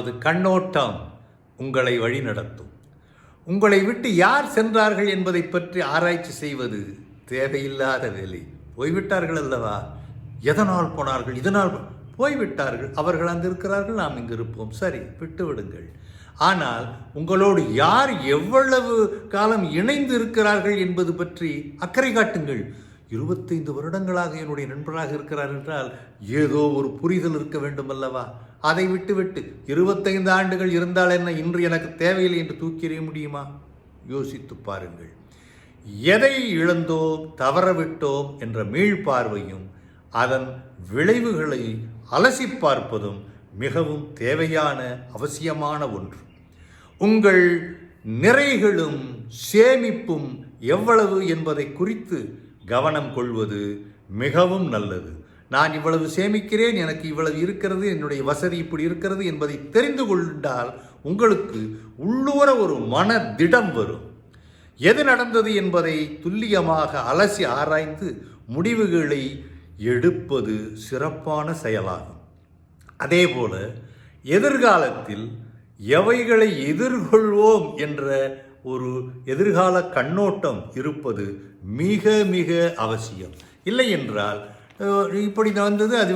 அது கண்ணோட்டம் உங்களை வழிநடத்தும். உங்களை விட்டு யார் சென்றார்கள் என்பதை பற்றி ஆராய்ச்சி செய்வது தேவையில்லாத வேலை. போய்விட்டார்கள் அல்லவா? எதனால் போனார்கள்? இதனால் போய்விட்டார்கள். அவர்கள் அங்கு இருக்கிறார்கள், நாம் இங்கு இருப்போம். சரி, விட்டு விடுங்கள். ஆனால் உங்களோடு யார் எவ்வளவு காலம் இணைந்து இருக்கிறார்கள் என்பது பற்றி அக்கறை காட்டுங்கள். 25 வருடங்களாக என்னுடைய நண்பராக இருக்கிறார் என்றால் ஏதோ ஒரு புரிதல் இருக்க வேண்டும் அல்லவா? அதை விட்டுவிட்டு 25 ஆண்டுகள் இருந்தால் என்ன, இன்று எனக்கு தேவையில்லை என்று தூக்கி எறிய முடியுமா? யோசித்து பாருங்கள். எதை இழந்தோம், தவறவிட்டோம் என்ற மீள்பார்வையும் அதன் விளைவுகளை அலசி பார்ப்பதும் மிகவும் தேவையான அவசியமான ஒன்று. உங்கள் நிறைகளும் சேமிப்பும் எவ்வளவு என்பதை குறித்து கவனம் கொள்வது மிகவும் நல்லது. நான் இவ்வளவு சேமிக்கிறேன், எனக்கு இவ்வளவு இருக்கிறது, என்னுடைய வசதி இப்படி இருக்கிறது என்பதை தெரிந்து கொண்டால் உங்களுக்கு உள்ளூர ஒரு மன திடம் வரும். எது நடந்தது என்பதை துல்லியமாக அலசி ஆராய்ந்து முடிவுகளை எடுப்பது சிறப்பான செயலாகும். அதேபோல எதிர்காலத்தில் எவைகளை எதிர்கொள்வோம் என்ற ஒரு எதிர்கால கண்ணோட்டம் இருப்பது மிக மிக அவசியம். இல்லை என்றால் இப்படி வந்தது, அது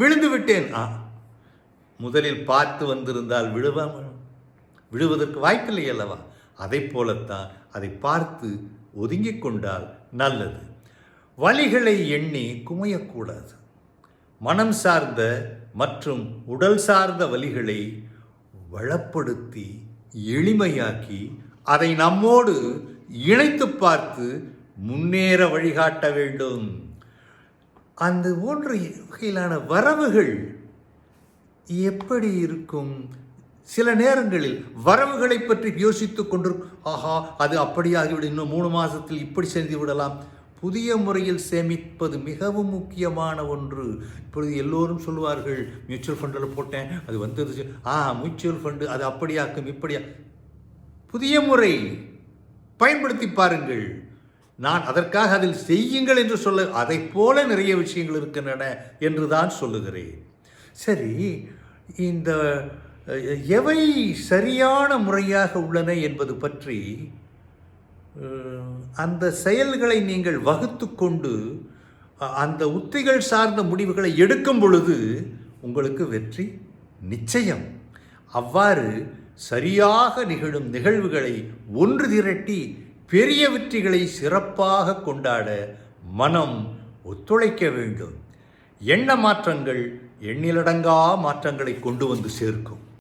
விழுந்து விட்டேன். முதலில் பார்த்து வந்திருந்தால் விழுவதற்கு வாய்ப்பில்லை அல்லவா? அதை போலத்தான் அதை பார்த்து ஒதுங்கிக் கொண்டால் நல்லது. வலிகளை எண்ணி குமையக்கூடாது. மனம் சார்ந்த மற்றும் உடல் சார்ந்த வலிகளை வளப்படுத்தி எளிமையாக்கி அதை நம்மோடு இணைத்து பார்த்து முன்னேற வழிகாட்ட வேண்டும். அந்த ஒன்று வகையிலான வரவுகள் எப்படி இருக்கும்? சில நேரங்களில் வரவுகளை பற்றி யோசித்து கொண்டு அது அப்படியாகிவிடும், இன்னும் 3 மாதத்தில் இப்படி செய்து விடலாம். புதிய முறையில் சேமிப்பது மிகவும் முக்கியமான ஒன்று. இப்பொழுது எல்லோரும் சொல்லுவார்கள், மியூச்சுவல் ஃபண்டில் போட்டேன், அது வந்துருச்சு. மியூச்சுவல் ஃபண்டு அது அப்படியாக்கும் இப்படியா. புதிய முறை பயன்படுத்தி பாருங்கள். நான் அதற்காக அதில் செய்யுங்கள் என்று சொல்ல, அதை போல நிறைய விஷயங்கள் இருக்கின்றன என்று தான் சொல்லுகிறேன். சரி, இந்த எவை சரியான முறையாக உள்ளன என்பது பற்றி அந்த செயல்களை நீங்கள் வகுத்து கொண்டு அந்த உத்திகள் சார்ந்த முடிவுகளை எடுக்கும் பொழுது உங்களுக்கு வெற்றி நிச்சயம். அவ்வாறு சரியாக நிகழும் நிகழ்வுகளை ஒன்று திரட்டி பெரிய வெற்றிகளை சிறப்பாக கொண்டாட மனம் ஒத்துழைக்க வேண்டும். எண்ண மாற்றங்கள் எண்ணிலடங்கா மாற்றங்களை கொண்டு வந்து சேர்க்கும்.